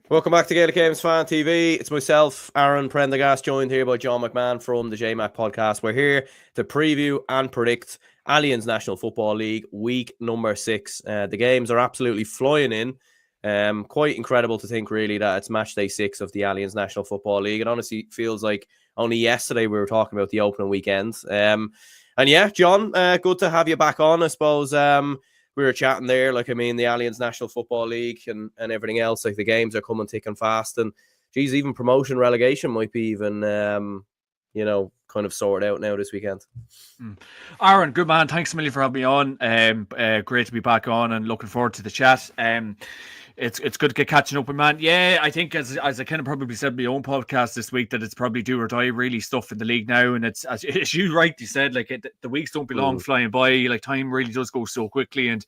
Welcome back to Gaelic Games Fan TV. It's myself, Aaron Prendergast, joined here by John McMahon from the JMAC podcast. We're here to preview and predict Allianz National Football League week number 6. The games are absolutely flying in. Quite incredible to think, really, that it's match day 6 of the Allianz National Football League. It honestly feels like only yesterday we were talking about the opening weekend. And yeah, John, good to have you back on, I suppose. We were chatting there, the Allianz National Football League and everything else, the games are coming thick and fast. And, geez, even promotion relegation might be even, kind of sorted out now this weekend. Aaron, good man. Thanks a million for having me on. Great to be back on and looking forward to the chat. It's good to get catching up with, man. Yeah, I think as I kind of probably said in my own podcast this week that it's probably do or die really stuff in the league now, and it's as you rightly said, the weeks don't belong flying by. Time really does go so quickly, and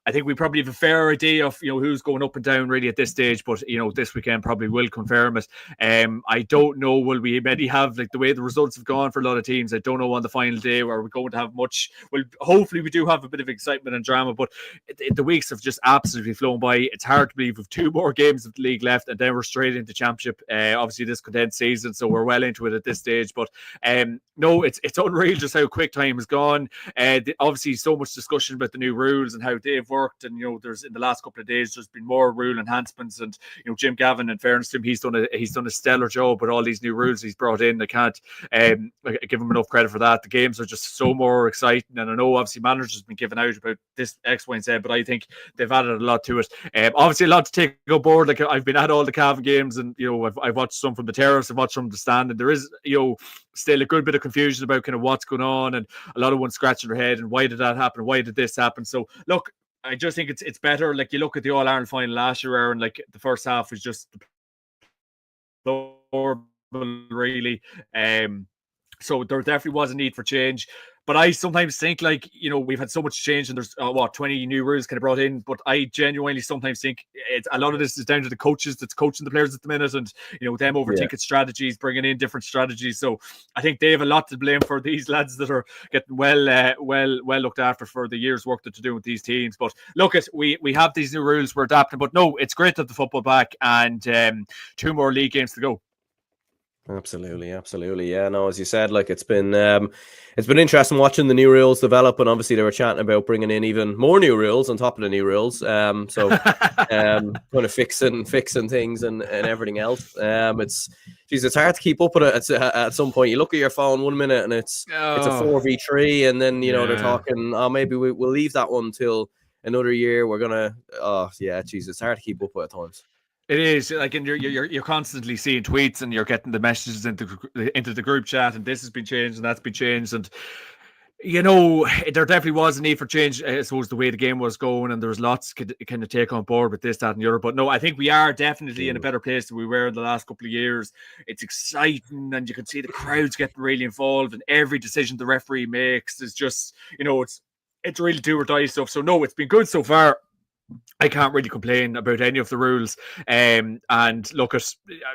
I think we probably have a fair idea of who's going up and down really at this stage, but this weekend probably will confirm it. I don't know, will we maybe have the way the results have gone for a lot of teams? I don't know on the final day where we're going to have much. Well, hopefully we do have a bit of excitement and drama, but the weeks have just absolutely flown by. It's hard to believe we've 2 more games of the league left, and then we're straight into championship. Obviously this condensed season, so we're well into it at this stage. But no, it's unreal just how quick time has gone. Obviously so much discussion about the new rules and how they've worked, and there's in the last couple of days there's been more rule enhancements, and Jim Gavin, in fairness to him, he's done a stellar job with all these new rules he's brought in. I can't give him enough credit for that. The games are just so more exciting, and I know obviously managers have been given out about this X, Y, and Z, but I think they've added a lot to it. Obviously a lot to take on board. I've been at all the Cavan games, and I've watched some from the terrace, I've watched from the stand, and there is still a good bit of confusion about kind of what's going on, and a lot of ones scratching their head and why did that happen, why did this happen. So look, I just think it's better. You look at the All-Ireland final last year, Aaron, the first half was just horrible, really. So there definitely was a need for change. But I sometimes think we've had so much change, and there's 20 new rules kind of brought in. But I genuinely sometimes think a lot of this is down to the coaches that's coaching the players at the minute, and them overthinking strategies, bringing in different strategies. So I think they have a lot to blame for these lads that are getting well looked after for the year's work that they're doing with these teams. But look, we have these new rules, we're adapting. But no, it's great to have the football back, and 2 more league games to go. Absolutely. Yeah, no, as you said, it's been interesting watching the new rules develop, and obviously they were chatting about bringing in even more new rules on top of the new rules. Kind of fixing things and everything else. It's hard to keep up with it at some point. You look at your phone 1 minute and it's a 4v3, and then they're talking, maybe we'll leave that one till another year. We're gonna it's hard to keep up with at times. It is and you're constantly seeing tweets, and you're getting the messages into the group chat, and this has been changed and that's been changed, and there definitely was a need for change. I suppose the way the game was going, and there was lots to kind of take on board with this, that, and the other. But no, I think we are definitely in a better place than we were in the last couple of years. It's exciting, and you can see the crowds getting really involved, and every decision the referee makes is just it's really do or die stuff. So no, it's been good so far. I can't really complain about any of the rules. And look at,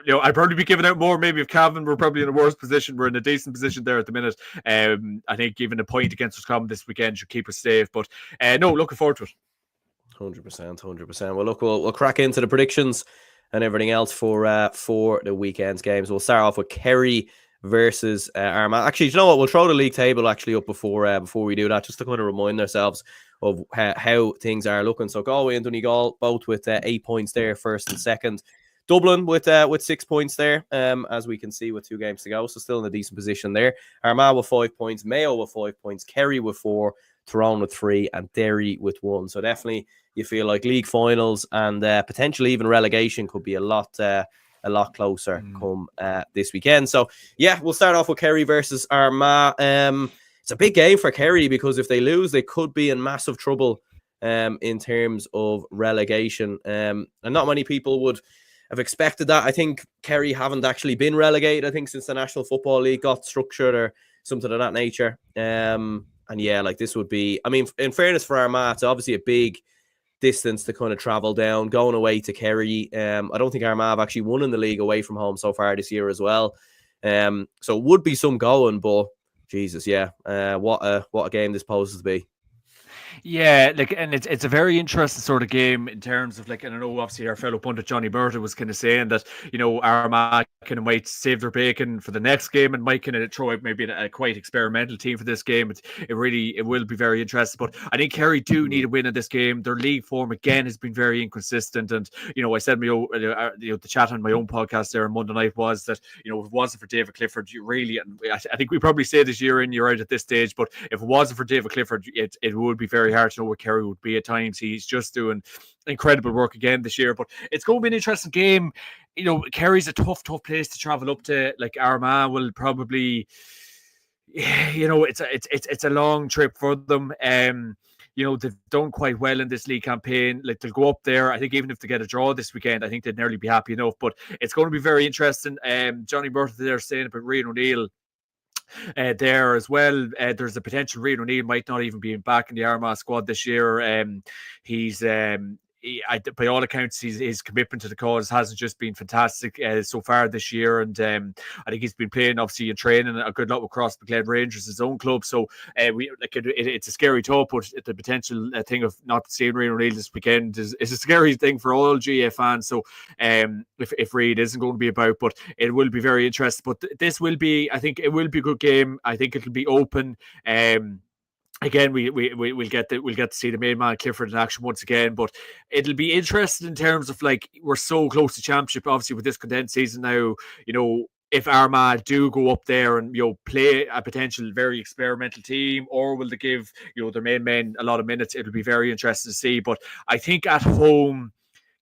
I'd probably be giving out more maybe if Cavan were probably in a worse position. We're in a decent position there at the minute. I think even a point against Roscommon this weekend should keep us safe. But no, looking forward to it. 100%. Well, look, we'll crack into the predictions and everything else for the weekend's games. We'll start off with Kerry versus Armagh. Actually, you know what? We'll throw the league table actually up before we do that, just to kind of remind ourselves of how things are looking. So Galway and Donegal both with 8 points there, first and second. Dublin with 6 points there, as we can see, with 2 games to go. So still in a decent position there. Armagh with 5 points, Mayo with 5 points, Kerry with 4, Tyrone with 3, and Derry with 1. So definitely you feel like league finals and potentially even relegation could be a lot closer come this weekend. So yeah, we'll start off with Kerry versus Armagh. It's a big game for Kerry, because if they lose, they could be in massive trouble in terms of relegation. And not many people would have expected that. I think Kerry haven't actually been relegated, I think, since the National Football League got structured or something of that nature. And yeah, this would be, I mean, in fairness for Armagh, it's obviously a big distance to kind of travel down, going away to Kerry. I don't think Armagh have actually won in the league away from home so far this year as well. So it would be some going, but Jesus, yeah. What a game this poses to be. Yeah, like, and it's a very interesting sort of game in terms of, like, and I know obviously our fellow pundit Johnny Berta was kind of saying that, Armagh kind of might save their bacon for the next game and might kind of throw out maybe a quite experimental team for this game. It will be very interesting. But I think Kerry do need a win in this game. Their league form again has been very inconsistent, and I said the chat on my own podcast there on Monday night was that if it wasn't for David Clifford, and I think we probably say this year in year out at this stage, but if it wasn't for David Clifford, it would be very hard to know where Kerry would be at times. He's just doing incredible work again this year. But it's going to be an interesting game. Kerry's a tough place to travel up to. Like, Armagh will probably, it's a long trip for them. They've done quite well in this league campaign. Like, they'll go up there. I think even if they get a draw this weekend, I think they'd nearly be happy enough. But it's going to be very interesting. Johnny Murphy there saying about Rian O'Neill there as well. There's a potential Rian O'Neill might not even be back in the Armagh squad this year. He's by all accounts, his commitment to the cause hasn't just been fantastic so far this year, and I think he's been playing obviously in training a good lot with Crossbaclead Rangers, his own club. So it's a scary thought, but the potential thing of not seeing Rian O'Neill this weekend is a scary thing for all GA fans. So if Reid isn't going to be about, but it will be very interesting. But this will be, I think, it will be a good game. I think it'll be open. Again, we'll get to see the main man Clifford in action once again, but it'll be interesting in terms of, like, we're so close to championship, obviously, with this condensed season now. If Armagh do go up there and play a potential very experimental team, or will they give their main men a lot of minutes? It'll be very interesting to see. But I think at home,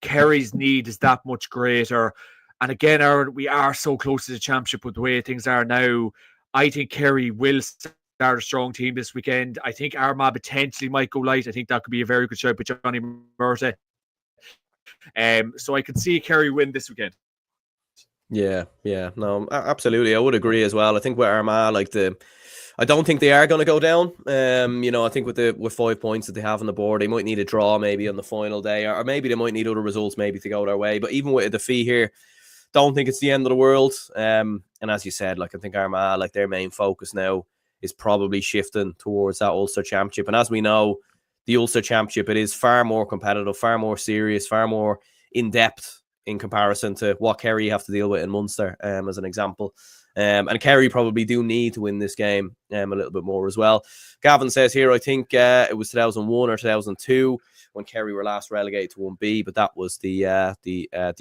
Kerry's need is that much greater. And again, Aaron, we are so close to the championship with the way things are now. I think Kerry will start a strong team this weekend. I think Armagh potentially might go light. I think that could be a very good shout by Johnny Murta. So I could see Kerry win this weekend. Yeah, no, absolutely. I would agree as well. I think with Armagh, I don't think they are going to go down. I think with 5 points that they have on the board, they might need a draw maybe on the final day, or maybe they might need other results maybe to go their way. But even with a defeat here, don't think it's the end of the world. And as you said, I think Armagh, their main focus now is probably shifting towards that Ulster Championship. And as we know, the Ulster Championship, it is far more competitive, far more serious, far more in-depth in comparison to what Kerry have to deal with in Munster, as an example. And Kerry probably do need to win this game a little bit more as well. Gavin says here, I think it was 2001 or 2002 when Kerry were last relegated to 1B, but that was the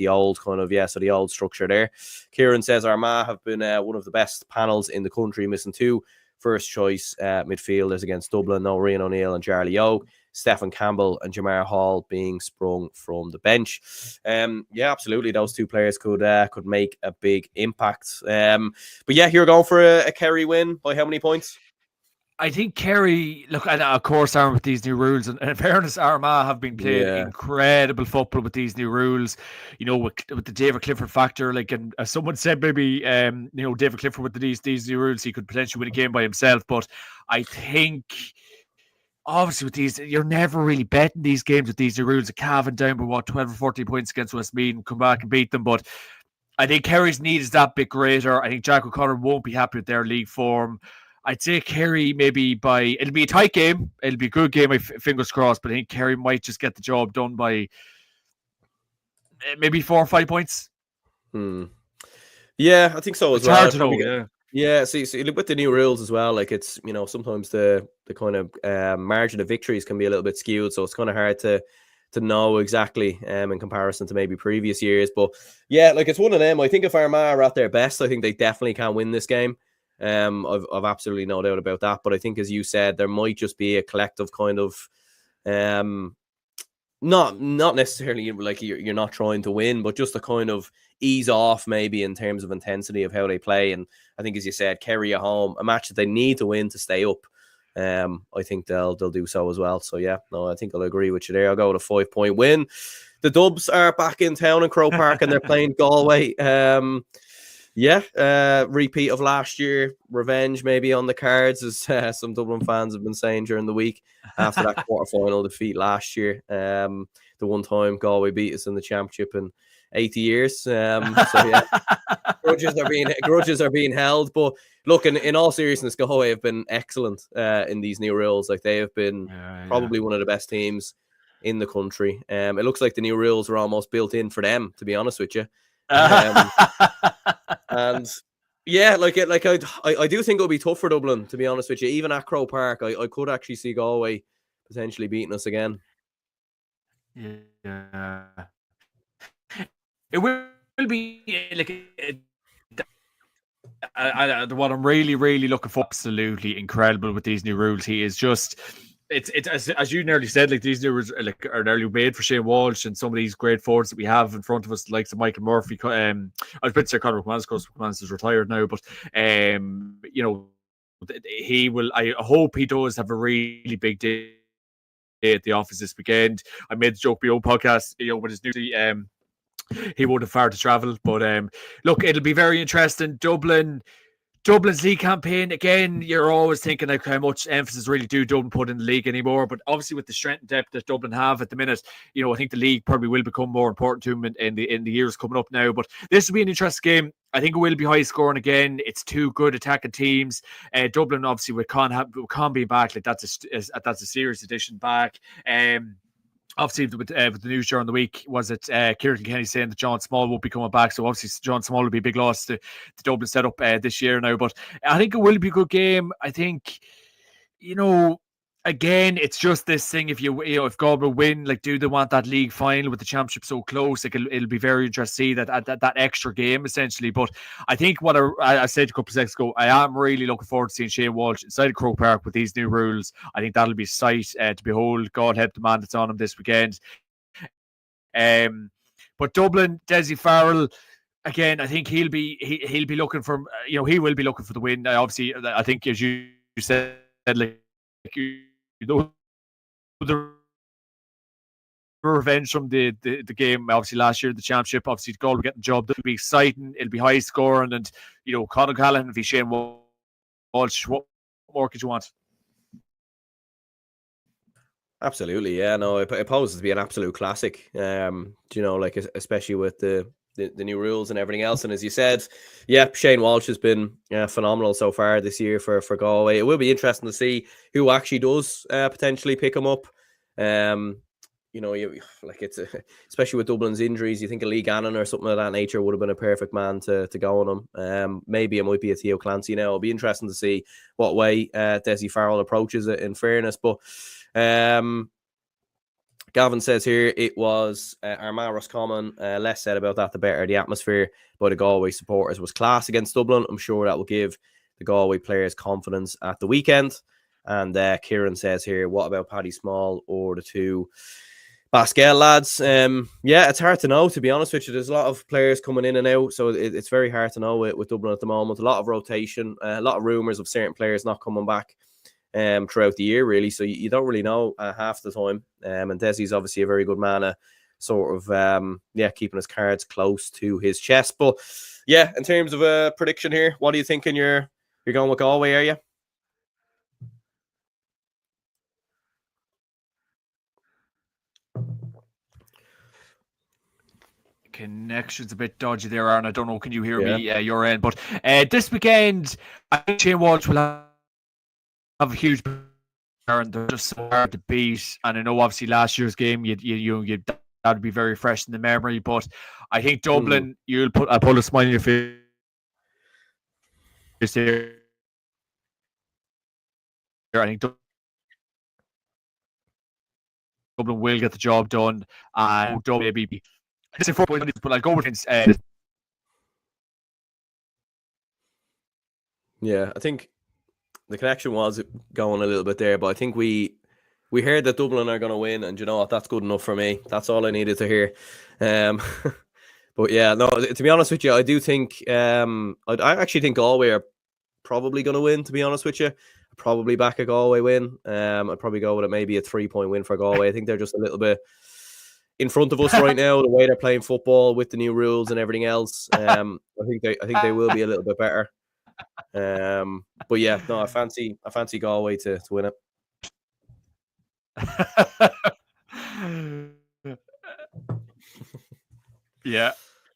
old kind of, so the old structure there. Kieran says Armagh have been one of the best panels in the country, missing 2 first choice midfielders against Dublin. No, Rian O'Neill and Charlie O. Stephen Campbell and Jamar Hall being sprung from the bench. Absolutely, those 2 players could make a big impact. But you're going for a Kerry win by how many points? I think Kerry, look, and of course, Aaron, with these new rules, and in fairness, Armagh have been playing incredible football with these new rules, with the David Clifford factor. And as someone said, maybe, David Clifford with these new rules, he could potentially win a game by himself. But I think, obviously, with these, you're never really betting these games with these new rules. Cavan down by 12 or 14 points against Westmeath and come back and beat them. But I think Kerry's need is that bit greater. I think Jack O'Connor won't be happy with their league form. I'd say Kerry maybe it'll be a tight game. It'll be a good game, fingers crossed, but I think Kerry might just get the job done by maybe 4 or 5 points. Yeah, I think so as it's well. It's hard to know, Yeah, see, with the new rules as well, it's, sometimes the kind of margin of victories can be a little bit skewed, so it's kind of hard to know exactly in comparison to maybe previous years. But it's one of them. I think if Armagh are at their best, I think they definitely can win this game. I've absolutely no doubt about that. But I think, as you said, there might just be a collective kind of not necessarily you're not trying to win, but just a kind of ease off maybe in terms of intensity of how they play. And I think, as you said, Kerry at home, a match that they need to win to stay up. I think they'll do so as well. So I think I'll agree with you there. I'll go with a 5-point win. The Dubs are back in town in Croke Park and they're playing Galway. Repeat of last year, revenge maybe on the cards, as some Dublin fans have been saying during the week after that quarterfinal defeat last year. The the one time Galway beat us in the championship in 80 years. So yeah, grudges are being held. But look, in all seriousness, Galway have been excellent in these new rules. Like, they have been probably one of the best teams in the country. It looks like the new rules were almost built in for them, to be honest with you. And yeah, I do think it'll be tough for Dublin, to be honest with you. Even at Croke Park, I could actually see Galway potentially beating us again. Yeah, it will be what I'm really looking for. Absolutely incredible with these new rules. He is just. It's as you nearly said, like, these new rules are nearly made for Shane Walsh and some of these great forwards that we have in front of us, like Michael Murphy. I was about to say Conor McManus, because McManus is retired now, but he will. I hope he does have a really big day at the office this weekend. I made the joke my own podcast, with his new he won't have far to travel, but look, it'll be very interesting. Dublin's league campaign, again, you're always thinking like how much emphasis really do Dublin put in the league anymore, but obviously with the strength and depth that Dublin have at the minute, I think the league probably will become more important to them in the years coming up now. But this will be an interesting game. I think it will be high scoring again. It's two good attacking teams. Dublin, obviously, with Con being back, like that's a serious addition back. Obviously, with the news during the week, was it Kieran Kenny saying that John Small won't be coming back? So obviously, John Small will be a big loss to Dublin setup this year now. But I think it will be a good game. I think, again, it's just this thing. If Galway win, like, do they want that league final with the championship so close? Like, it'll be very interesting to see that extra game essentially. But I think what I said a couple of seconds ago, I am really looking forward to seeing Shane Walsh inside Croke Park with these new rules. I think that'll be a sight to behold. God help the man that's on him this weekend. But Dublin, Dessie Farrell. Again, I think he'll be looking for he will be looking for the win. Obviously, I think, as you said, like, the revenge from the game, obviously last year, the championship, obviously Galway getting the job. It'll be exciting, it'll be high scoring, and Conor Callan, if he's Shane Walsh, what more could you want? Absolutely, yeah. No, it poses to be an absolute classic. Like, especially with the new rules and everything else. And as you said, yeah, Shane Walsh has been phenomenal so far this year for Galway. It will be interesting to see who actually does potentially pick him up. It's especially with Dublin's injuries, you think a Lee Gannon or something of that nature would have been a perfect man to go on him. Maybe it might be a Theo Clancy now. It'll be interesting to see what way Dessie Farrell approaches it, in fairness. But Gavin says here it was Armagh Roscommon. Less said about that, the better. The atmosphere by the Galway supporters was class against Dublin. I'm sure that will give the Galway players confidence at the weekend. And Kieran says here, what about Paddy Small or the two Basquel lads? Yeah, it's hard to know, to be honest with you. There's a lot of players coming in and out, so it's very hard to know with Dublin at the moment. A lot of rotation, a lot of rumours of certain players not coming back throughout the year, really. So you don't really know half the time. And Dessie's obviously a very good man at sort of, keeping his cards close to his chest. But yeah, in terms of a prediction here, what are you thinking? You're going with Galway, are you? Connection's a bit dodgy there, Aaron. I don't know. Can you hear me? Your end, but this weekend, I think Shane Walsh will have a huge. They're just so hard to beat, and I know obviously last year's game, you that would be very fresh in the memory. But I think Dublin, I'll put a smile on your face here. I think Dublin will get the job done, and Dublin maybe. But I'll go with it. Yeah, I think the connection was going a little bit there, but I think we heard that Dublin are going to win, and you know what? That's good enough for me. That's all I needed to hear. But yeah, no. To be honest with you, I do think I actually think Galway are probably going to win. To be honest with you, I'd probably back a Galway win. I'd probably go with maybe a 3-point win for Galway. I think they're just a little bit in front of us right now, the way they're playing football with the new rules and everything else. I think they will be a little bit better. But yeah, no, I fancy Galway to win it. Yeah.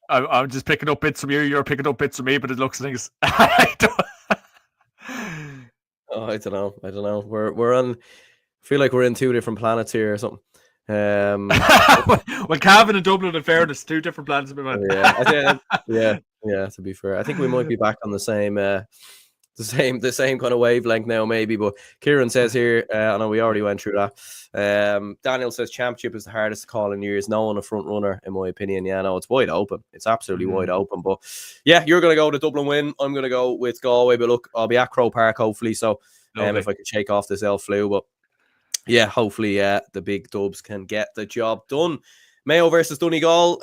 I'm just picking up bits from you. You're picking up bits from me, but it looks things. I don't know. We're on. I feel like we're in two different planets here or something. Well, Cavan and Dublin, in fairness, two different planets in my mind. Yeah. To be fair, I think we might be back on the same kind of wavelength now, maybe. But Kieran says here, I know we already went through that. Daniel says championship is the hardest to call in years. No one a front runner, in my opinion. Yeah, no, it's wide open. It's absolutely wide open. But yeah, you're going to go with the Dublin win. I'm going to go with Galway. But look, I'll be at Croke Park hopefully. So if I could shake off this elf flu, but yeah, hopefully the big Dubs can get the job done. Mayo versus Donegal.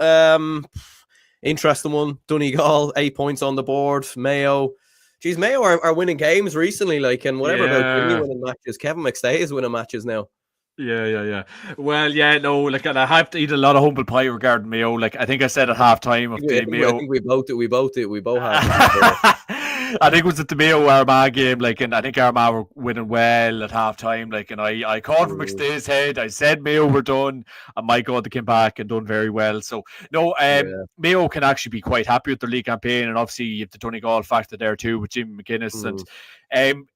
Interesting one. Donegal, 8 points on the board. Mayo. Geez, Mayo are winning games recently, and whatever about Kerry winning matches. Kevin McStay is winning matches now. Yeah. Well, yeah, no, and I have to eat a lot of humble pie regarding Mayo. I think I said at half time of the Mayo. I think we both have. I think it was at the Mayo Armagh game, and I think Armagh were winning well at half time, and I called for McStay's head. I said Mayo were done, and my God, they came back and done very well. So no, Mayo can actually be quite happy with their league campaign, and obviously you have the Donegal factor there too with Jim McGuinness, and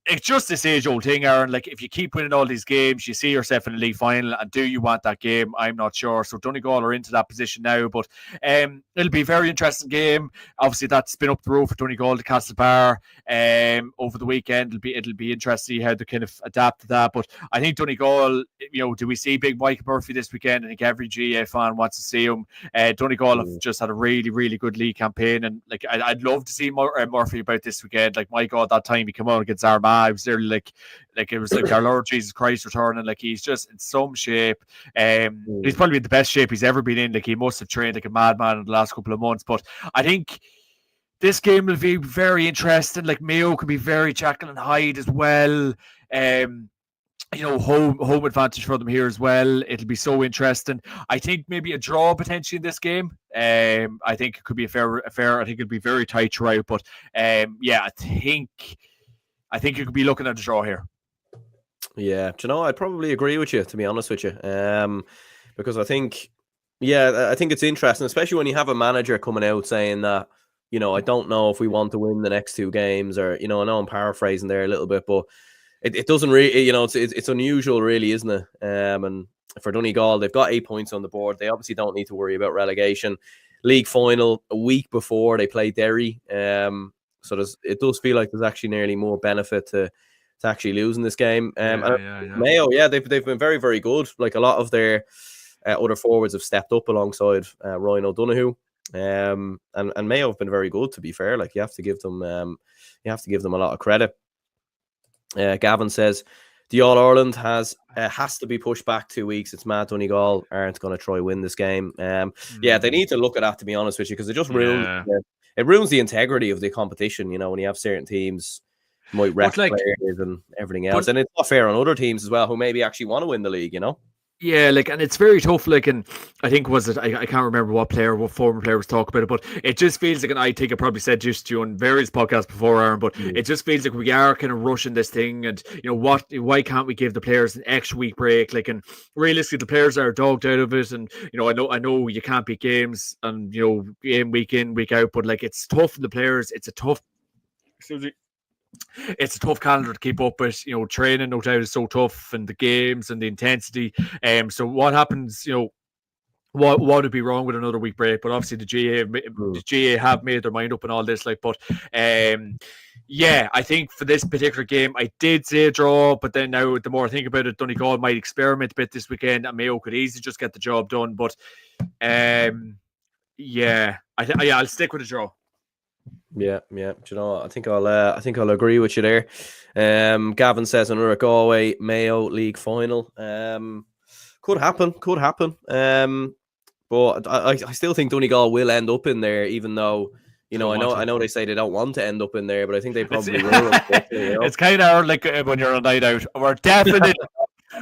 it's just this age-old thing, Aaron. If you keep winning all these games, you see yourself in a league final, and do you want that game? I'm not sure. So Donegal are into that position now, but it'll be a very interesting game. Obviously, that's been up the road for Donegal to Castlebar over the weekend. It'll be interesting to see how they kind of adapt to that. But I think Donegal, do we see big Mike Murphy this weekend? I think every GA fan wants to see him. Donegal have just had a really, really good league campaign, and I'd love to see Murphy about this weekend. My God, that time he came out against Armagh, it was literally it was our Lord Jesus Christ returning. He's just in some shape. He's probably in the best shape he's ever been in. He must have trained like a madman in the last couple of months. But I think this game will be very interesting. Mayo could be very Jekyll and Hyde as well. Home advantage for them here as well. It'll be so interesting. I think maybe a draw potentially in this game. I think it could be a fair. I think it'll be very tight throughout. But I think you could be looking at a draw here. Yeah, I'd probably agree with you, to be honest with you. Because I think it's interesting, especially when you have a manager coming out saying that, I don't know if we want to win the next two games, or, I know I'm paraphrasing there a little bit, but it doesn't really, it's unusual, really, isn't it? And for Donegal, they've got 8 points on the board. They obviously don't need to worry about relegation. League final a week before they play Derry. So it does feel like there's actually nearly more benefit to actually losing this game. Mayo, they've been very, very good. A lot of their other forwards have stepped up alongside Ryan O'Donoghue. And Mayo have been very good, to be fair. You have to give them a lot of credit. Gavin says the All-Ireland has to be pushed back 2 weeks. It's mad Donegal aren't going to try win this game. They need to look at that, to be honest with you, because it just ruins the integrity of the competition. When you have certain teams might rest players and everything else, and it's not fair on other teams as well who maybe actually want to win the league. Yeah, and it's very tough. And I think I can't remember what former player was talking about it, but it just feels and I think I probably said just to you on various podcasts before, Aaron, but it just feels like we are kind of rushing this thing, and why can't we give the players an extra week break? And realistically, the players are dogged out of it, and I know you can't beat games and game week in, week out, but it's tough for the players. It's a tough calendar to keep up with. Training, no doubt, is so tough, and the games and the intensity. So what happens? What would be wrong with another week break? But obviously the GA have made their mind up and all this. But I think for this particular game, I did say a draw, but then now the more I think about it, Donegal might experiment a bit this weekend, and Mayo could easily just get the job done. But I'll stick with a draw. Yeah. I think I'll agree with you there. Gavin says another Galway Mayo League final. Could happen. But I still think Donegal will end up in there, even though I know they say they don't want to end up in there, but I think they probably will. It's kind of like when you're on a night out.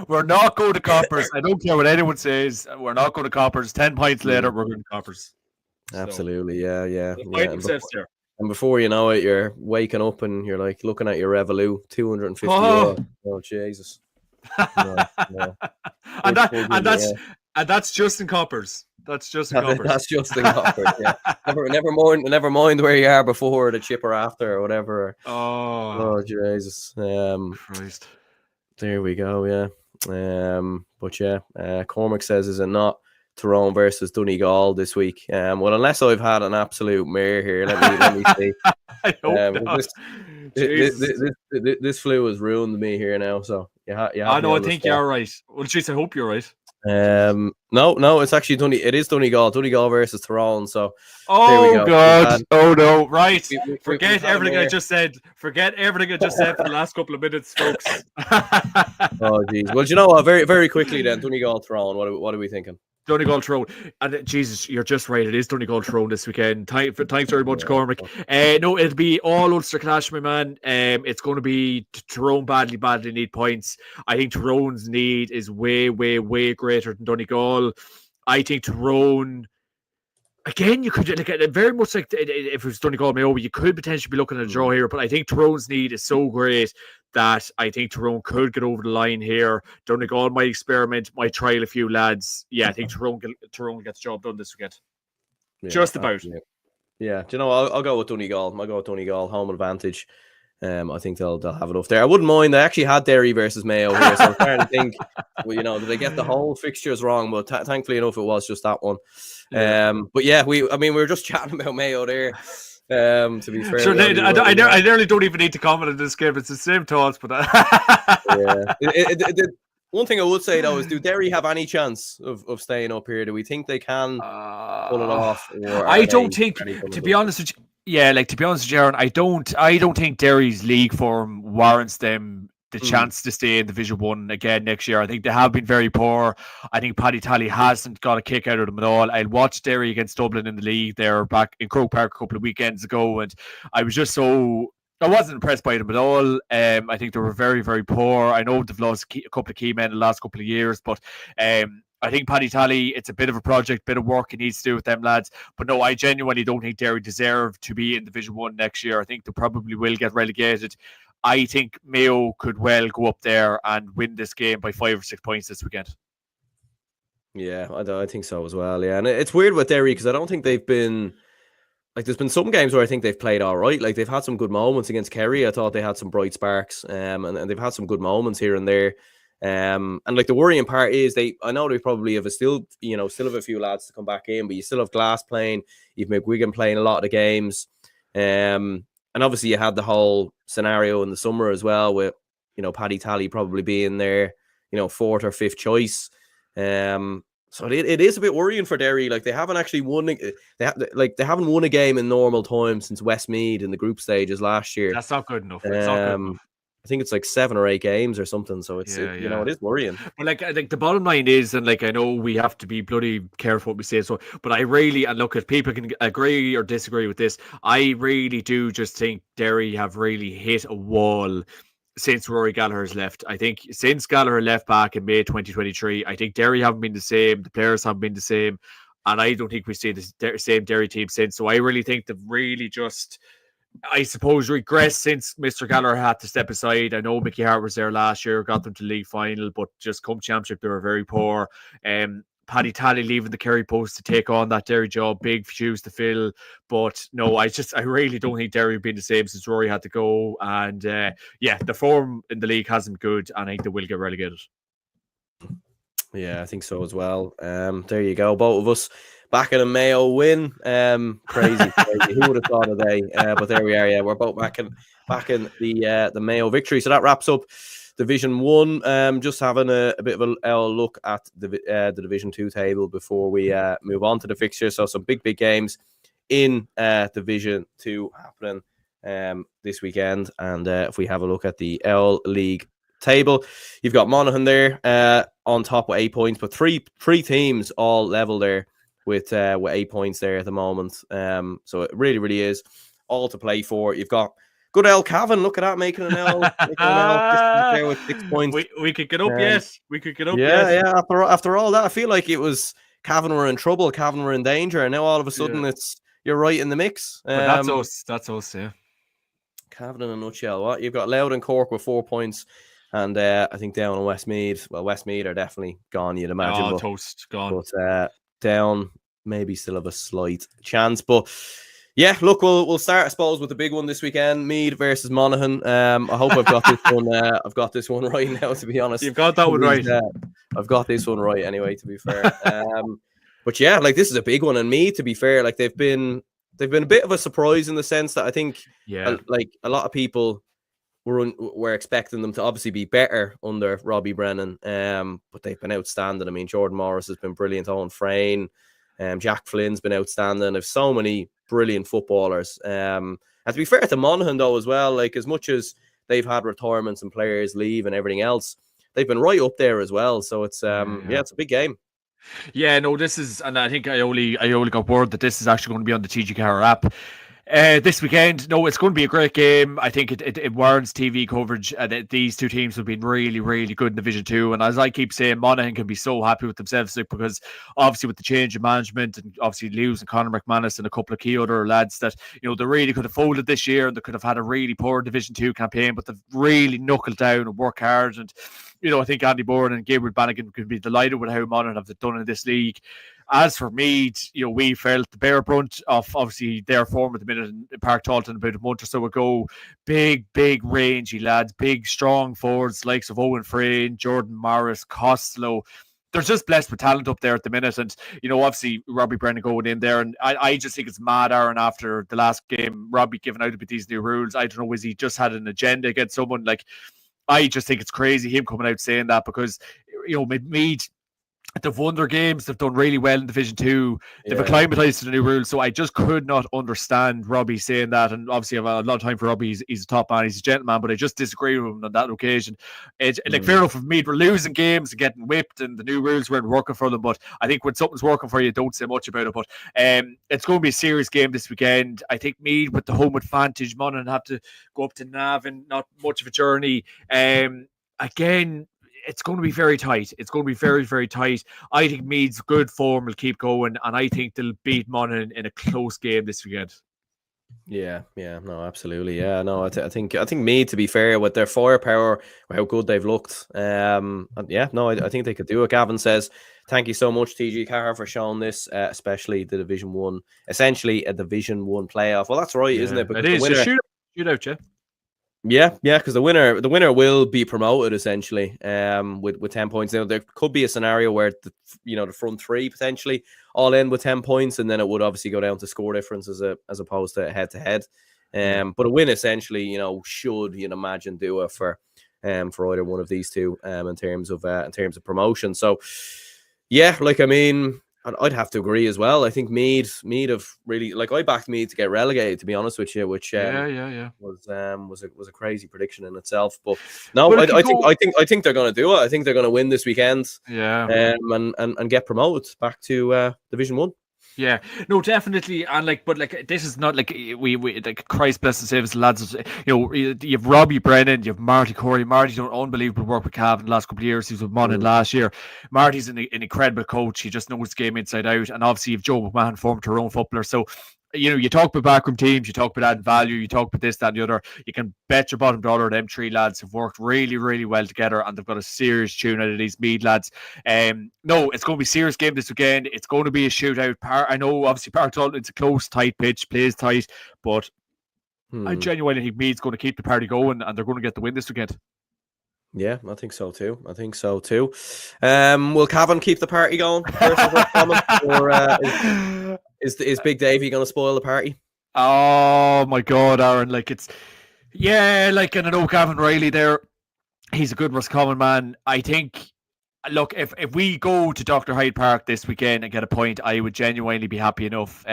We're not going to Coppers. I don't care what anyone says. We're not going to Coppers. 10 points later, we're going to Coppers. Absolutely, yeah. And before you know it, you're waking up and you're looking at your Revolut, 250 euro. Oh, Jesus. And that's just in Coppers. That's just in coppers. That's just in coppers. Yeah. Never mind where you are before the chip or after or whatever. Oh Jesus. Christ. There we go. Yeah. But yeah, Cormac says, is it not Tyrone versus Donegal this week? Well, unless I've had an absolute mare here, let me see. I hope not. This flu has ruined me here now. So I know. I think you're right. Well, jeez, I hope you're right. No, it's actually it is Donegal versus Tyrone. So there we go. God, oh no, right. Forget everything I just said. Forget everything I just said for the last couple of minutes, folks. Oh geez. Well, you know what? Very, very quickly then, Donegal Tyrone. What are we thinking? Donegal Tyrone, and Jesus, you're just right. It is Donegal Tyrone this weekend. Thanks very much, Cormac. No, it'll be all Ulster clash, my man. It's going to be Tyrone badly need points. I think Tyrone's need is way greater than Donegal. I think Tyrone. Again, you could very much like if it was Donegal Mayo, you could potentially be looking at a draw here, but I think Tyrone's need is so great that I think Tyrone could get over the line here. Donegal might experiment, might trial a few lads. Yeah, I think Tyrone gets the job done this weekend. Yeah, just about. Yeah. Do you know? I'll go with Donegal. I'll go with Donegal, home advantage. I think they'll have enough there. I wouldn't mind. I actually had Derry versus Mayo here, so I'm trying to think. Well, did they get the whole fixtures wrong? But thankfully enough, it was just that one. Yeah. But yeah, we were just chatting about Mayo there. To be fair, sure, I nearly don't even need to comment on this game. It's the same thoughts, but yeah. One thing I would say though is, do Derry have any chance of staying up here? Do we think they can pull it off? I don't think, to be honest with you. Yeah, to be honest with you, Aaron, I don't think Derry's league form warrants them the chance to stay in Division 1 again next year. I think they have been very poor. I think Paddy Tally hasn't got a kick out of them at all. I watched Derry against Dublin in the league there back in Croke Park a couple of weekends ago, and I wasn't impressed by them at all. I think they were very, very poor. I know they've lost a couple of key men in the last couple of years, but I think Paddy Tally, it's a bit of a project, bit of work he needs to do with them lads. But no, I genuinely don't think Derry deserve to be in Division 1 next year. I think they probably will get relegated. I think Mayo could well go up there and win this game by 5 or 6 points this weekend. Yeah, I think so as well. Yeah, and it's weird with Derry because I don't think they've been... there's been some games where I think they've played all right. They've had some good moments against Kerry. I thought they had some bright sparks, and they've had some good moments here and there. And the worrying part is I know they probably have still have a few lads to come back in, but you still have Glass playing, you've McGuigan playing a lot of the games. And obviously you had the whole scenario in the summer as well with, Paddy Tally probably being their, 4th or 5th choice. So it is a bit worrying for Derry. They haven't actually won. They haven't won a game in normal time since Westmeath in the group stages last year. That's not good enough. It's not good enough. I think it's 7 or 8 games or something. So it's it is worrying. But I think the bottom line is, and I know we have to be bloody careful what we say. So, but I really, and look, if people can agree or disagree with this, I really do just think Derry have really hit a wall since Rory Gallagher's left. I think since Gallagher left back in May 2023, I think Derry haven't been the same. The players haven't been the same. And I don't think we've seen the same Derry team since. So I really think they've really just, I suppose, regressed since Mr. Gallagher had to step aside. I know Mickey Hart was there last year, got them to league final, but just come championship, they were very poor. Paddy Tally leaving the Kerry post to take on that Derry job, big shoes to fill. But no, I really don't think Derry have been the same since Rory had to go. And the form in the league hasn't been good, and I think they will get relegated. Yeah, I think so as well. There you go, both of us backing a Mayo win. Crazy. Who would have thought of that? But there we are. Yeah, we're both backing the Mayo victory. So that wraps up Division 1. Just having a bit of a look at the Division 2 table before we move on to the fixtures. So some big games in Division 2 happening this weekend. And if we have a look at the L League table, you've got Monaghan there on top with 8 points, but three teams all level there with 8 points there at the moment. So it really is all to play for. You've got good L Cavan, look at that, making an L there with 6 points. We could get up, yes. We could get up, yes. Yeah. After all that, I feel like it was Cavan were in trouble, Cavan were in danger, and now all of a sudden you're right in the mix. But that's us, yeah. Cavan in a nutshell. What you've got Louth and Cork with 4 points. And I think down in Westmeath, Westmeath are definitely gone, you'd imagine. Toast, gone. But down, maybe still have a slight chance. But yeah, look, we'll start, I suppose, with the big one this weekend: Meath versus Monaghan. I hope I've got this one. I've got this one right now, to be honest. You've got that one right. I've got this one right anyway, to be fair. But yeah, like, this is a big one, and Meath, to be fair, like, they've been a bit of a surprise in the sense that I think, like, a lot of people were expecting them to obviously be better under Robbie Brennan, but they've been outstanding. I mean, Jordan Morris has been brilliant. Owen Frayne, Jack Flynn's been outstanding. There's so many brilliant footballers. And to be fair to Monaghan, though, as well, like, as much as they've had retirements and players leave and everything else, they've been right up there as well. So it's it's a big game. Yeah, no, this is, and I think I only got word that this is actually going to be on the TG Car app this weekend. No, it's going to be a great game. I think it warrants TV coverage. These two teams have been really, really good in Division 2. And as I keep saying, Monaghan can be so happy with themselves, because obviously with the change of management and obviously losing Conor McManus and a couple of key other lads that, they really could have folded this year, and they could have had a really poor Division 2 campaign, but they've really knuckled down and worked hard. And, I think Andy Bourne and Gabriel Bannigan could be delighted with how Monaghan have done in this league. As for Meath, we felt the bare brunt of obviously their form at the minute in Park Talton about a month or so ago. Big, rangy lads, big, strong forwards, likes of Owen Frayne, Jordan Morris, Costello. They're just blessed with talent up there at the minute. And, obviously Robbie Brennan going in there. And I just think it's mad, Aaron, after the last game, Robbie giving out about these new rules. I don't know, is he just had an agenda against someone? Like, I just think it's crazy him coming out saying that, because, Meath, they've won their games. They've done really well in Division 2. They've acclimatized to the new rules. So I just could not understand Robbie saying that. And obviously, I have a lot of time for Robbie. He's a top man. He's a gentleman. But I just disagree with him on that occasion. Fair enough, if Meath were losing games and getting whipped and the new rules weren't working for them. But I think when something's working for you, don't say much about it. But it's going to be a serious game this weekend. I think Meath, with the home advantage, Monaghan have to go up to Navan. Not much of a journey. Again, it's going to be very tight. It's going to be very, very tight. I think Meath's good form will keep going, and I think they'll beat Monaghan in a close game this weekend. Yeah, no, absolutely. Yeah, no, I think Meath, to be fair, with their firepower, how good they've looked. I think they could do it. Gavin says, "Thank you so much, TG Carr, for showing this, especially the Division 1, essentially a Division 1 playoff." Well, that's right, isn't it? Because it is a shootout, yeah. Yeah, because the winner will be promoted essentially. With 10 points. Now there could be a scenario where the front three potentially all end with 10 points, and then it would obviously go down to score difference as opposed to head to head. But a win essentially, should imagine do it for either one of these two in terms of promotion. So yeah, like, I mean, I'd have to agree as well. I think Meath have really, like, I backed Meath to get relegated, to be honest with you, which was a crazy prediction in itself. But no, I think they're going to do it. I think they're going to win this weekend. Yeah. And get promoted back to Division 1. Yeah, no, definitely, and this is not we like, Christ bless and save us, lads. You have Robbie Brennan, you have Marty Corey. Marty's done unbelievable work with Cav in the last couple of years. He was with Monaghan last year. Marty's an incredible coach. He just knows the game inside out, and obviously you have Joe McMahon, former Tyrone footballer. So, you talk about backroom teams, you talk about adding value, you talk about this, that, and the other. You can bet your bottom dollar them three lads have worked really, really well together, and they've got a serious tune out of these Meath lads. No, it's going to be a serious game this weekend. It's going to be a shootout. I know, obviously, Park Talton, it's a close, tight pitch, plays tight, but I genuinely think Meath's going to keep the party going, and they're going to get the win this weekend. Yeah, I think so too. Will Cavan keep the party going? Or is Big Davey going to spoil the party? Oh my God, Aaron! And I know Gavin Riley there. He's a good Roscommon man. I think. Look, if we go to Dr. Hyde Park this weekend and get a point, I would genuinely be happy enough.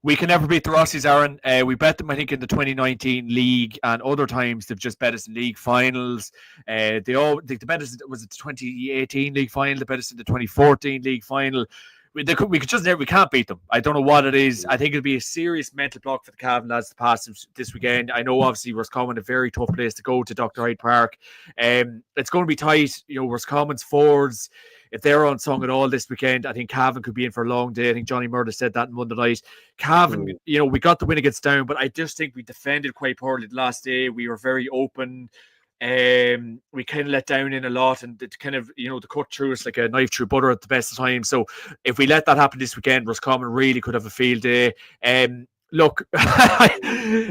We can never beat the Rossies, Aaron. We bet them, I think, in the 2019 league, and other times they've just bet us in league finals. They bet us, was it the 2018 league final? They bet us in the 2014 league final. We can't beat them. I don't know what it is. I think it'll be a serious mental block for the Cavan lads to pass them this weekend. I know, obviously, Roscommon, a very tough place to go to Dr. Hyde Park. It's going to be tight. Roscommon's forwards, if they're unsung at all this weekend, I think Cavan could be in for a long day. I think Johnny Murder said that on Monday night. Cavan, we got the win against Down, but I just think we defended quite poorly the last day. We were very open. We kind of let down in a lot, and it kind of, the cut through us like a knife through butter at the best of times. So if we let that happen this weekend, Roscommon really could have a field day. Look,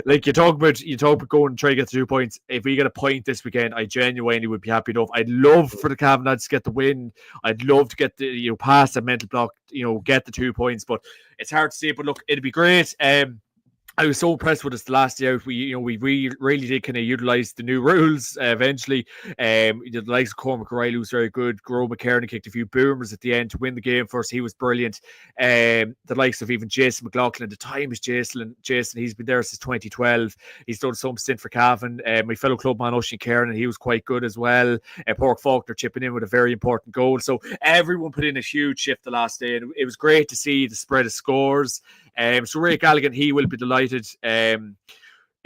like you talk about going and try to get the 2 points. If we get a point this weekend, I genuinely would be happy enough. I'd love for the Cavanaghs to get the win. I'd love to get the past that mental block, get the 2 points. But it's hard to say. But look, it'd be great. I was so impressed with us the last day out. We really did kind of utilize the new rules eventually. The likes of Cormac O'Reilly was very good. Gro McKernan kicked a few boomers at the end to win the game for us. He was brilliant. The likes of even Jason McLaughlin. The time is Jason. He's been there since 2012. He's done some stint for Cavan. My fellow clubman Oisin Kernan, he was quite good as well. Pork Faulkner chipping in with a very important goal. So everyone put in a huge shift the last day, and it was great to see the spread of scores. So Ray Galligan, he will be delighted. It's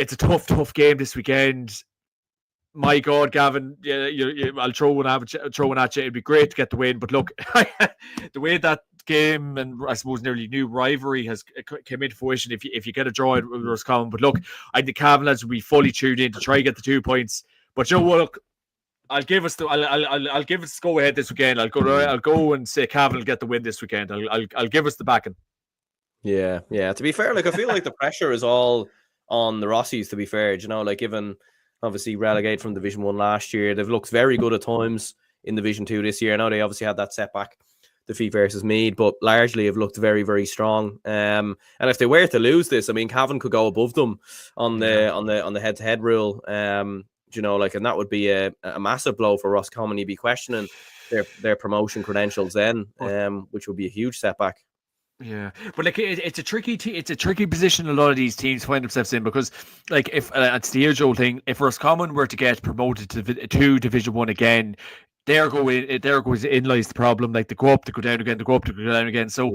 a tough game this weekend. My God, Gavin, I'll throw one at you. It'd be great to get the win, but look, the way that game and I suppose nearly new rivalry has came into fruition. If you get a draw, it was common. But look, I think the Cavan lads will be fully tuned in to try and get the 2 points. But you know what? Look, I'll give us the go ahead this weekend. I'll go and say Cavan will get the win this weekend. I'll give us the backing. Yeah. To be fair, like I feel like the pressure is all on the Rossies. To be fair, like given obviously relegated from Division 1 last year, they've looked very good at times in Division 2 this year. I know they obviously had that setback, defeat versus Meath, but largely have looked very, very strong. And if they were to lose this, I mean, Cavan could go above them on the head-to-head rule. And that would be a massive blow for Roscommon. You'd be questioning their promotion credentials then, which would be a huge setback. Yeah, but like it's a tricky position a lot of these teams find themselves in, because like if it's the age-old thing, if Roscommon were to get promoted to Division 1 again, there goes in lies the problem. Like they go up, they go down again, they go up, they go down again. So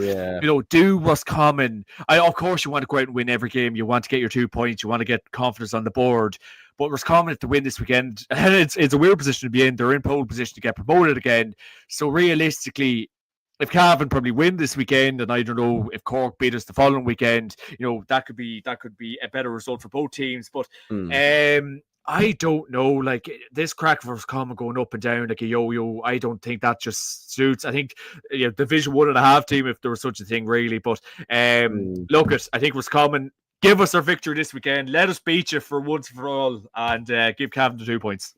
do Roscommon? Of course you want to go out and win every game. You want to get your 2 points. You want to get confidence on the board. But Roscommon have to win this weekend, and it's a weird position to be in. They're in pole position to get promoted again. So realistically, if Cavan probably win this weekend, and I don't know if Cork beat us the following weekend, that could be a better result for both teams. But I don't know, like this crack for Roscommon going up and down like a yo-yo, I don't think that just suits. I think Division 1.5 team, if there was such a thing, really. But look, I think Roscommon, give us our victory this weekend. Let us beat you for once for all, and give Cavan the 2 points.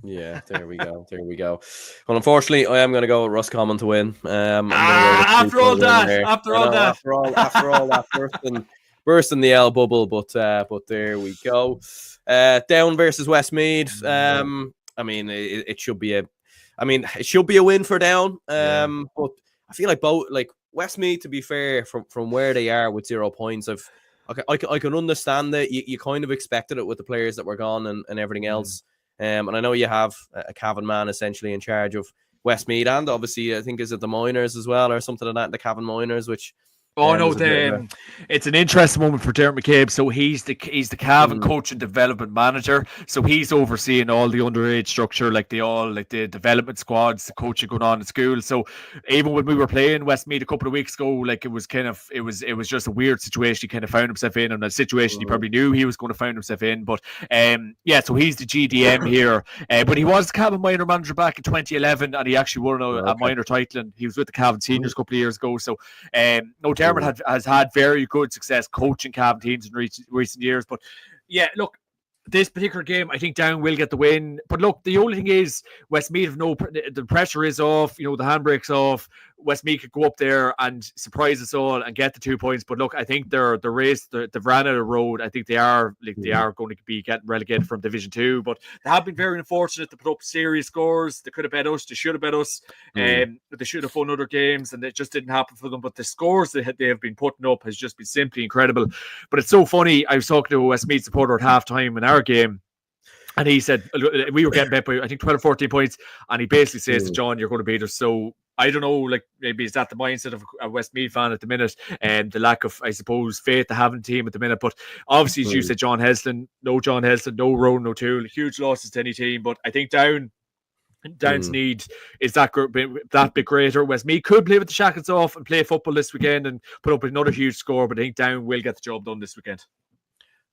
Yeah, there we go. Well, unfortunately, I am going to go with Roscommon to win. After all that, bursting the L bubble, but there we go. Down versus Westmeath. I mean, it should be a win for Down. But I feel like both, like Westmeath, to be fair, from where they are with 0 points, I can understand that you kind of expected it with the players that were gone and everything else. And I know you have a Cavan man essentially in charge of Westmeath, and obviously I think is it the Miners as well or something like that, the Cavan Miners, which it's an interesting moment for Derek McCabe. So he's the Cavan coach and development manager. So he's overseeing all the underage structure, like the development squads, the coaching going on in school. So even when we were playing Westmeath a couple of weeks ago, like it was just a weird situation he kind of found himself in, and a situation he probably knew he was going to find himself in. But so he's the GDM here. But he was the Cavan minor manager back in 2011, and he actually won a minor title, and he was with the Cavan seniors a couple of years ago. So Dermot has had very good success coaching Cavan teams in recent years. But yeah, look, this particular game, I think Down will get the win. But look, the only thing is Westmeath the pressure is off, the handbrake's off. Westmeath could go up there and surprise us all and get the 2 points. But look, I think they've ran out of road. I think they are going to be getting relegated from Division 2. But they have been very unfortunate to put up serious scores. They could have bet us. They should have bet us. They should have won other games, and it just didn't happen for them. But the scores they have been putting up has just been simply incredible. But it's so funny. I was talking to a Westmeath supporter at halftime in our game, and he said we were getting bet by I think 12 or 14 points, and he basically says to John, "You're going to beat us." So I don't know, like maybe is that the mindset of a Westmeath fan at the minute, and the lack of, I suppose, faith to have in the team at the minute. But obviously, as you said, no John Heston, no Rowan O'Toole, huge losses to any team. But I think Down's need is that bit greater. Westmeath could play with the shackles off and play football this weekend and put up another huge score, but I think Down will get the job done this weekend.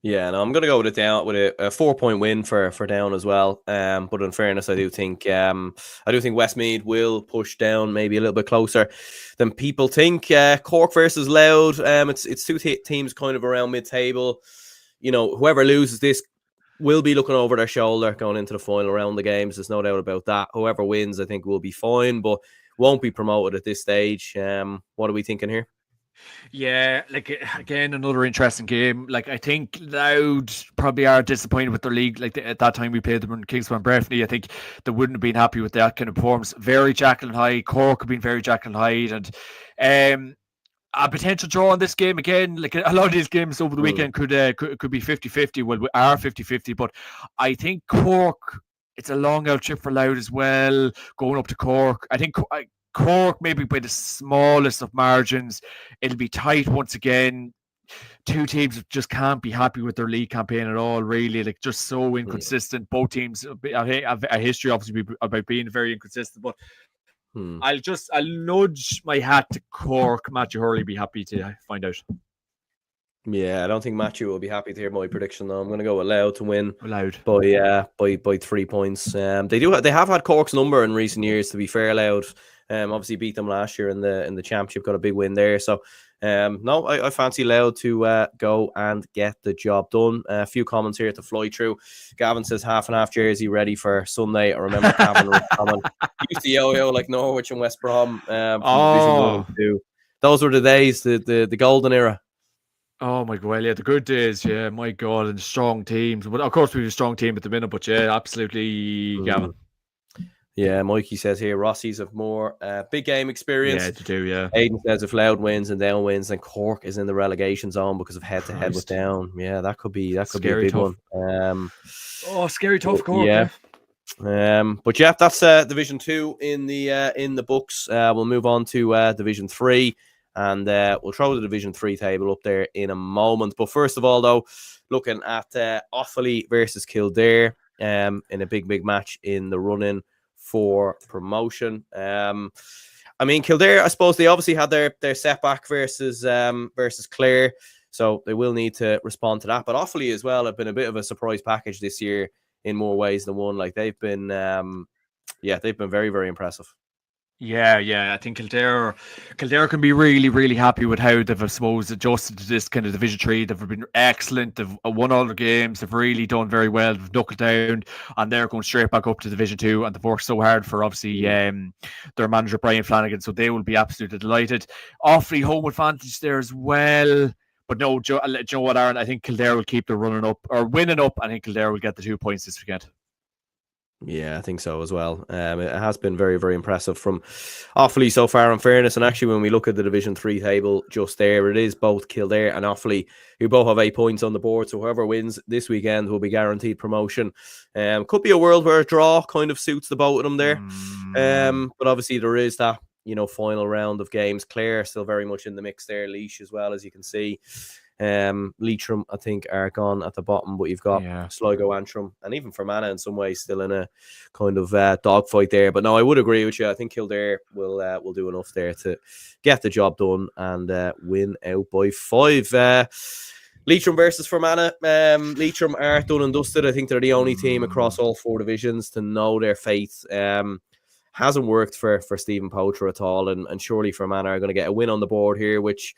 Yeah, no, I'm going to go with it down with a 4-point win for Down as well. But in fairness, I do think Westmeath will push Down maybe a little bit closer than people think. Cork versus Louth. It's two teams kind of around mid-table. Whoever loses this will be looking over their shoulder going into the final round of the games. There's no doubt about that. Whoever wins, I think, will be fine, but won't be promoted at this stage. What are we thinking here? Yeah, again, another interesting game. I think Loud probably are disappointed with their league. At that time we played them in Kingspan Breffni, I think they wouldn't have been happy with that kind of performance. Very Jekyll and Hyde. Cork have been very Jekyll and Hyde, and a potential draw on this game again. A lot of these games over the weekend could be 50-50. Well, we are 50-50, but I think Cork, it's a long out trip for Loud as well, going up to Cork. I think Cork, maybe by the smallest of margins, it'll be tight once again. Two teams just can't be happy with their league campaign at all, really. Just so inconsistent. Both teams have a history, obviously, about being very inconsistent. But I'll nudge my hat to Cork. Matthew Hurley be happy to find out. Yeah, I don't think Matthew will be happy to hear my prediction though. I'm going to go with Louth to win by 3 points. They have had Cork's number in recent years. To be fair, Louth obviously beat them last year in the championship, got a big win there. So no, I fancy Louth to go and get the job done. A few comments here to fly through. Gavin says half and half jersey ready for Sunday. I remember Gavin was coming. Used to yo like Norwich and West Brom from Division 1 and 2. Those were the days, the golden era. Oh my god, yeah, the good days, yeah, my god, and strong teams. But of course we have a strong team at the minute, but yeah, absolutely, Gavin. Yeah, Mikey says here, Rossies have more big game experience. Yeah, they do, yeah. Aidan says if Louth wins and Down wins, then Cork is in the relegation zone because of head-to-head with Down. Yeah, that could be a big tough one. Scary tough Cork. Yeah. But yeah, that's Division 2 in the books. We'll move on to Division 3. And we'll throw the Division 3 table up there in a moment. But first of all, though, looking at Offaly versus Kildare in a big match in the run-in for promotion. Kildare, I suppose they obviously had their setback versus Clare, so they will need to respond to that. But Offaly as well have been a bit of a surprise package this year in more ways than one. They've been very, very impressive. Yeah. I think Kildare can be really, really happy with how they've, I suppose, adjusted to this kind of Division 3. They've been excellent. They've won all their games. They've really done very well. They've knuckled down, and they're going straight back up to Division 2. And they've worked so hard for, obviously, their manager, Brian Flanagan. So they will be absolutely delighted. Offaly home advantage there as well. But no, Joe, what, Aaron? I think Kildare will keep the winning up. I think Kildare will get the 2 points this weekend. Yeah, I think so as well. It has been very, very impressive from Offaly so far, in fairness. And actually, when we look at the Division 3 table just there, it is both Kildare and Offaly who both have 8 points on the board. So whoever wins this weekend will be guaranteed promotion. Could be a world where a draw kind of suits the both of them there. But obviously there is that, final round of games. Clare still very much in the mix there. Laois as well, as you can see. Leitrim, I think, are gone at the bottom, but you've got Sligo, Antrim, and even Fermanagh in some ways still in a kind of dogfight there. But no, I would agree with you. I think Kildare will do enough there to get the job done and win out by 5. Leitrim versus Fermanagh. Leitrim are done and dusted. I think they're the only team across all 4 divisions to know their fate. Hasn't worked for Stephen Poacher at all, and surely Fermanagh are going to get a win on the board here, which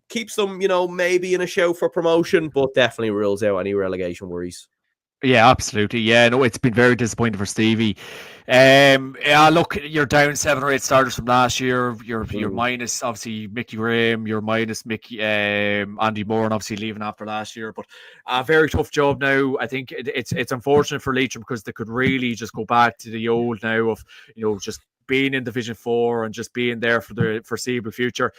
keeps them, maybe in a show for promotion, but definitely rules out any relegation worries. Yeah, absolutely. Yeah, no, it's been very disappointing for Stevie. Look, you're down 7 or 8 starters from last year. You're minus, obviously, Mickey Graham. You're minus Mickey, Andy Moore, and obviously leaving after last year. But a very tough job now. I think it's unfortunate for Leitrim because they could really just go back to the old now of, just being in Division 4 and just being there for the foreseeable future.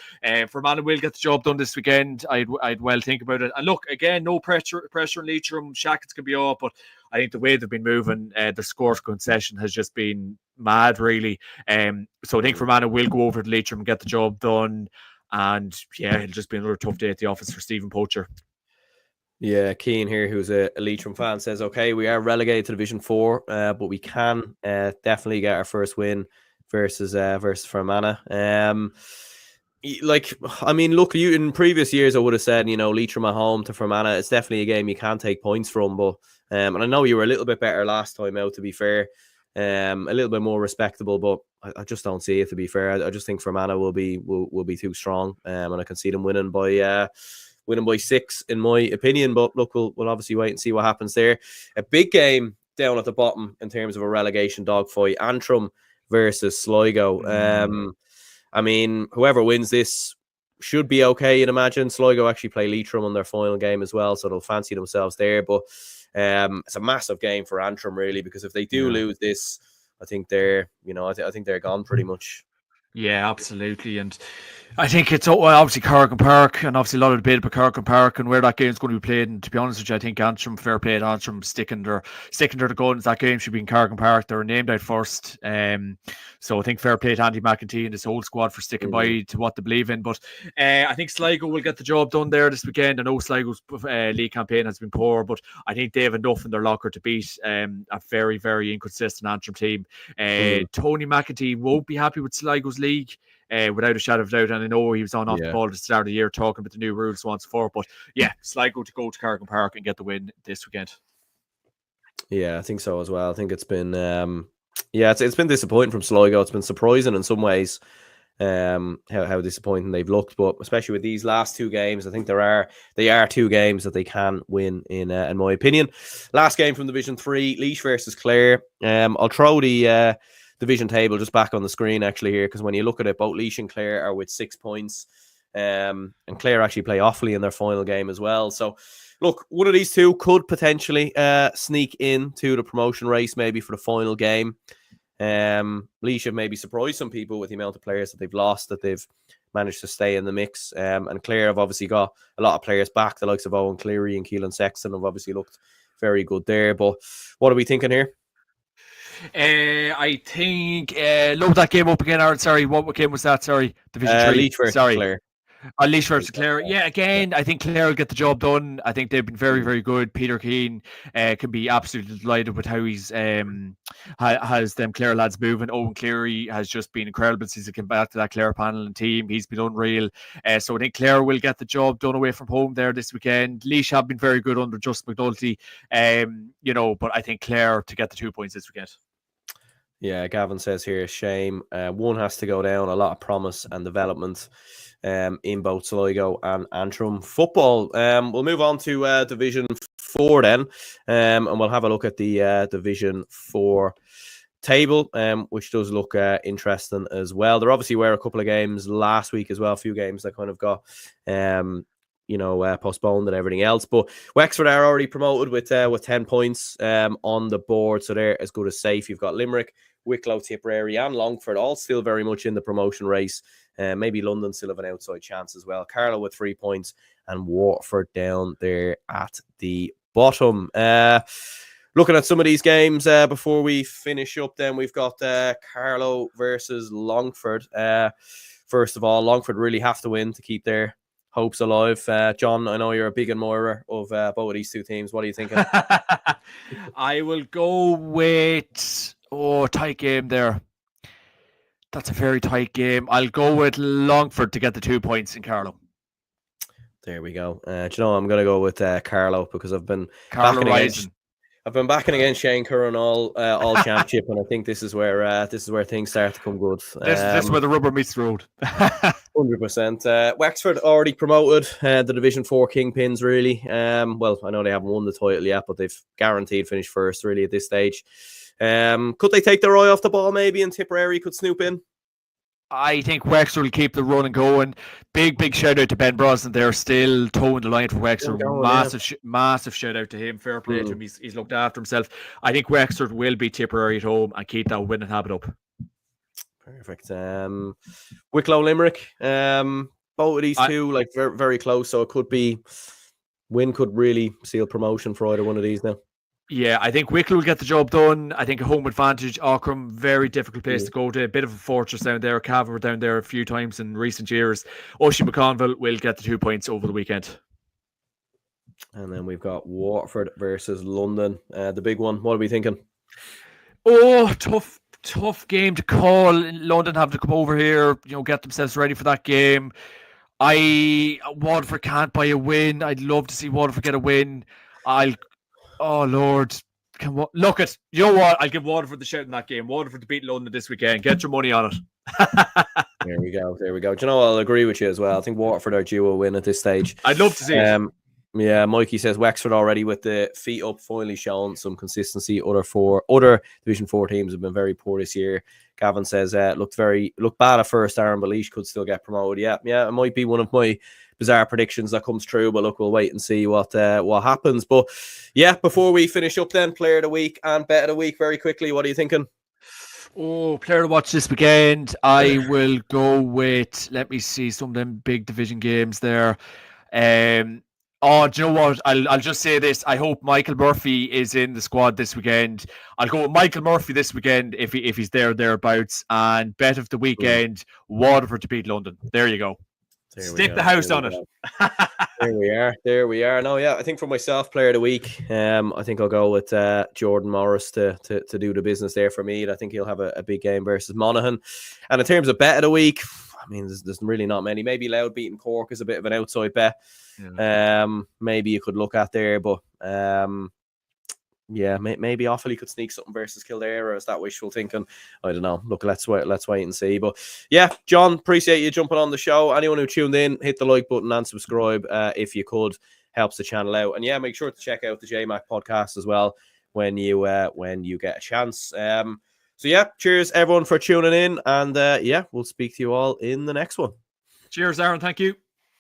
Fermanagh will get the job done this weekend. I'd well think about it. And look, again, no pressure on Leitrim. Shackets can be up, but I think the way they've been moving, the scores concession has just been mad, really. So I think Fermanagh will go over to Leitrim and get the job done. And yeah, it'll just be another tough day at the office for Stephen Poacher. Yeah, Keane here, who's a Leitrim fan, says, okay, we are relegated to Division 4, but we can definitely get our first win versus Fermanagh. Like, I mean, look, you in previous years, I would have said, Leitrim at home to Fermanagh. It's definitely a game you can take points from. But and I know you were a little bit better last time out, to be fair. A little bit more respectable, but I just don't see it, to be fair. I just think Fermanagh will be too strong, and I can see them winning by 6, in my opinion. But look, we'll obviously wait and see what happens there. A big game down at the bottom in terms of a relegation dogfight: Antrim versus Sligo. I mean, whoever wins this should be okay, you'd imagine. Sligo actually play Leitrim on their final game as well, so they'll fancy themselves there. But it's a massive game for Antrim, really, because if they do lose this, I think they're, I think they're gone pretty much. Yeah, absolutely. And I think it's obviously Carrick Park, and obviously a lot of debate about Carrick Park and where that game's going to be played. And to be honest with you, I think Antrim, fair play to Antrim, sticking to the guns. That game should be in Carrick Park. They were named out first. So I think fair play to Andy McEntee and his whole squad for sticking by to what they believe in. But I think Sligo will get the job done there this weekend. I know Sligo's league campaign has been poor, but I think they have enough in their locker to beat a very, very inconsistent Antrim team. Tony McEntee won't be happy with Sligo's league. Without a shadow of doubt, and I know he was on off the ball at the start of the year talking about the new rules, so on and so forth. But yeah, Sligo to go to Carrick Park and get the win this weekend. Yeah, I think so as well. I think it's been it's been disappointing from Sligo. It's been surprising in some ways how disappointing they've looked, but especially with these last 2 games, I think they are 2 games that they can win in my opinion. Last game from Division 3, Laois versus Clare. I'll throw the division table just back on the screen actually here, because when you look at it, both Laois and Clare are with 6 points, and Clare actually play Offaly in their final game as well. So look, one of these two could potentially sneak into the promotion race maybe for the final game. Laois have maybe surprised some people with the amount of players that they've lost, that they've managed to stay in the mix, and Clare have obviously got a lot of players back. The likes of Owen Cleary and Keelan Sexton have obviously looked very good there. But what are we thinking here? I think load that game up again, Aaron. Sorry, what game was that? Sorry, Division 3. Laois versus Clare. Laois versus Clare. Yeah, again, I think Clare will get the job done. I think they've been very, very good. Peter Keane can be absolutely delighted with how he's has them Clare lads moving. Owen Cleary has just been incredible since he came back to that Clare panel and team. He's been unreal. So I think Clare will get the job done away from home there this weekend. Laois have been very good under Justin McNulty, but I think Clare to get the 2 points this weekend. Yeah, Gavin says here, shame. One has to go down. A lot of promise and development in both Sligo and Antrim football. We'll move on to Division 4 then, and we'll have a look at the Division 4 table, which does look interesting as well. There obviously were a couple of games last week as well, a few games that kind of got postponed and everything else. But Wexford are already promoted with 10 points on the board, so they're as good as safe. You've got Limerick, Wicklow, Tipperary and Longford all still very much in the promotion race. Maybe London still have an outside chance as well. Carlow with 3 points and Waterford down there at the bottom. Looking at some of these games before we finish up, then we've got Carlow versus Longford. First of all, Longford really have to win to keep their hopes alive. John, I know you're a big admirer of both of these two teams. What are you thinking? I will go with tight game there. That's a very tight game. I'll go with Longford to get the 2 points in Carlow. There we go. Do you know, I'm going to go with Carlow because I've been backing against Shane Curran all championship, and I think this is where things start to come good. This is where the rubber meets the road. 100%. Wexford already promoted, the Division 4 kingpins, really. Well, I know they haven't won the title yet, but they've guaranteed finish first, really, at this stage. Could they take their eye off the ball, maybe, and Tipperary could snoop in? I think Wexford will keep the run and going. Big shout out to Ben Brosnan. They're still towing the line for Wexford. Massive shout out to him. Fair play to him. He's looked after himself. I think Wexford will beat Tipperary at home and keep that winning habit up. Perfect. Wicklow, Limerick. Both of these two like very, very close. So it could be win could really seal promotion for either one of these now. Yeah, I think Wicklow will get the job done. I think a home advantage. Aughrim, very difficult place to go to. A bit of a fortress down there. Cavan were down there a few times in recent years. Oisin McConville will get the 2 points over the weekend. And then we've got Waterford versus London. The big one. What are we thinking? Oh, tough tough game to call. London have to come over here, get themselves ready for that game. Waterford can't buy a win. I'd love to see Waterford get a win. Oh Lord, look at, you know what? I'll give Waterford the shout in that game. Waterford to beat London this weekend. Get your money on it. There we go. Do you know what? I'll agree with you as well. I think Waterford are due a win at this stage. I'd love to see it. Yeah, Mikey says Wexford already with the feet up, finally showing some consistency. Other Division 4 teams have been very poor this year. Gavin says looked bad at first. Aaron Balish could still get promoted. Yeah, it might be one of my bizarre predictions that comes true, but look, we'll wait and see what happens. But yeah, before we finish up then, player of the week and bet of the week very quickly, what are you thinking? Oh, player to watch this weekend. I will go with, let me see, some of them big division games there. Do you know what? I'll just say this. I hope Michael Murphy is in the squad this weekend. I'll go with Michael Murphy this weekend if he's thereabouts. And bet of the weekend, Waterford to beat London. There you go. Stick the house on it. There we are. No, yeah, I think for myself, player of the week, I think I'll go with Jordan Morris to do the business there for me. I think he'll have a big game versus Monaghan. And in terms of bet of the week, I mean, there's really not many. Maybe Louth beating Cork is a bit of an outside bet. Yeah. Maybe you could look at there, but yeah, maybe Offaly could sneak something versus Kildare, or is that wishful thinking? I don't know. Look, let's wait and see. But yeah, John, appreciate you jumping on the show. Anyone who tuned in, hit the like button and subscribe if you could. Helps the channel out. And yeah, make sure to check out the JMac podcast as well when you get a chance. So yeah, cheers everyone for tuning in, and yeah, we'll speak to you all in the next one. Cheers, Aaron. Thank you.